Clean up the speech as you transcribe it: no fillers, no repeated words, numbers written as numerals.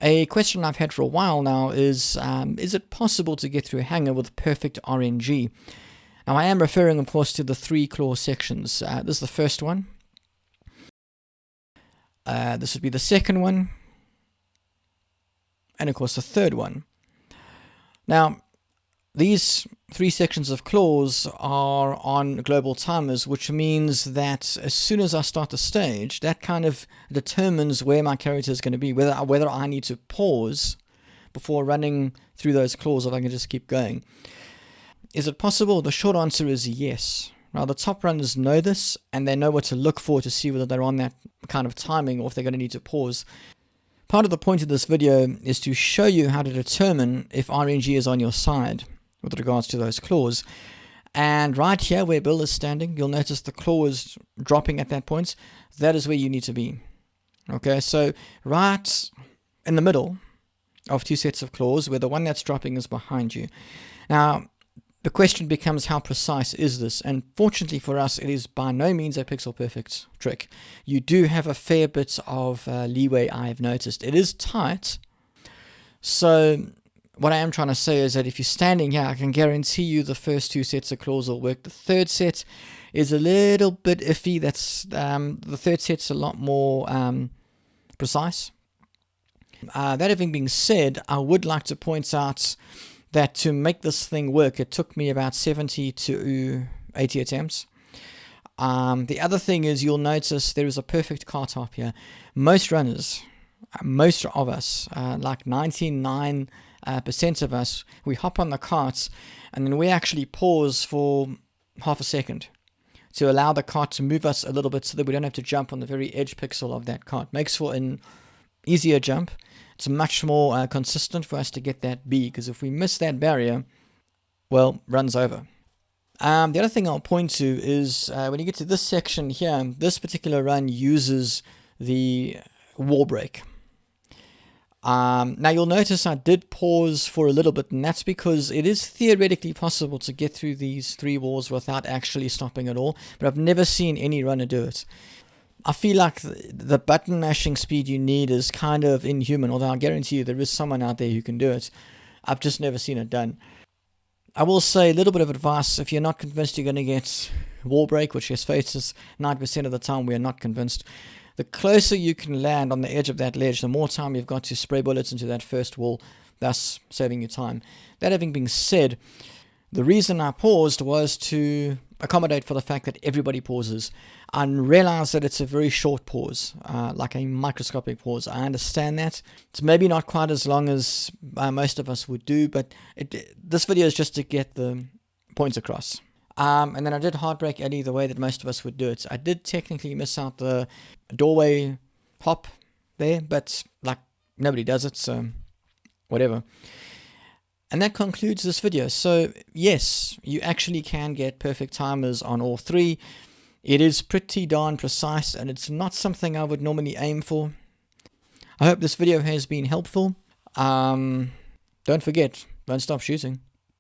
A question I've had for a while now is it possible to get through a hanger with perfect RNG? Now I am referring of course to the 3 claw sections. This is the first one. This would be the second one. And of course the third one. Now these 3 sections of claws are on global timers, which means that as soon as I start the stage, that kind of determines where my character is going to be, whether I need to pause before running through those claws, or if I can just keep going. Is it possible? The short answer is yes. Now the top runners know this, and they know what to look for to see whether they're on that kind of timing or if they're going to need to pause. Part of the point of this video is to show you how to determine if RNG is on your side with regards to those claws. And right here where Bill is standing, you'll notice the claw is dropping at that point. That is where you need to be. Okay, so right in the middle of 2 sets of claws, where the one that's dropping is behind you. Now the question becomes, how precise is this? And fortunately for us, it is by no means a pixel perfect trick. You do have a fair bit of leeway, I've noticed. It is tight. So what I am trying to say is that if you're standing here, I can guarantee you the first 2 sets of claws will work. The third set is a little bit iffy. That's the third set's a lot more precise. That having been said, I would like to point out that to make this thing work, it took me about 70 to 80 attempts. The other thing is, you'll notice there is a perfect car top here. Most runners, most of us, like 99% of us, we hop on the carts and then we actually pause for half a second to allow the cart to move us a little bit so that we don't have to jump on the very edge pixel of that cart. Makes for an easier jump. It's much more consistent for us to get that B, because if we miss that barrier, well, run's over. The other thing I'll point to is when you get to this section here, this particular run uses the wall break. Now you'll notice I did pause for a little bit, and that's because it is theoretically possible to get through these 3 walls without actually stopping at all, but I've never seen any runner do it. I feel like the button mashing speed you need is kind of inhuman, although I guarantee you there is someone out there who can do it. I've just never seen it done. I will say a little bit of advice: if you're not convinced you're going to get wall break, which let's face it, 90% of the time we are not convinced, the closer you can land on the edge of that ledge, the more time you've got to spray bullets into that first wall, thus saving you time. That having been said, the reason I paused was to accommodate for the fact that everybody pauses. I realize that it's a very short pause, like a microscopic pause. I understand that. It's maybe not quite as long as most of us would do, but this video is just to get the points across. And then I did Heartbreak Eddie the way that most of us would do it. I did technically miss out the doorway hop there, but like nobody does it, so whatever. And that concludes this video. So yes, you actually can get perfect timers on all 3. It is pretty darn precise, and it's not something I would normally aim for. I hope this video has been helpful. Don't forget, don't stop shooting.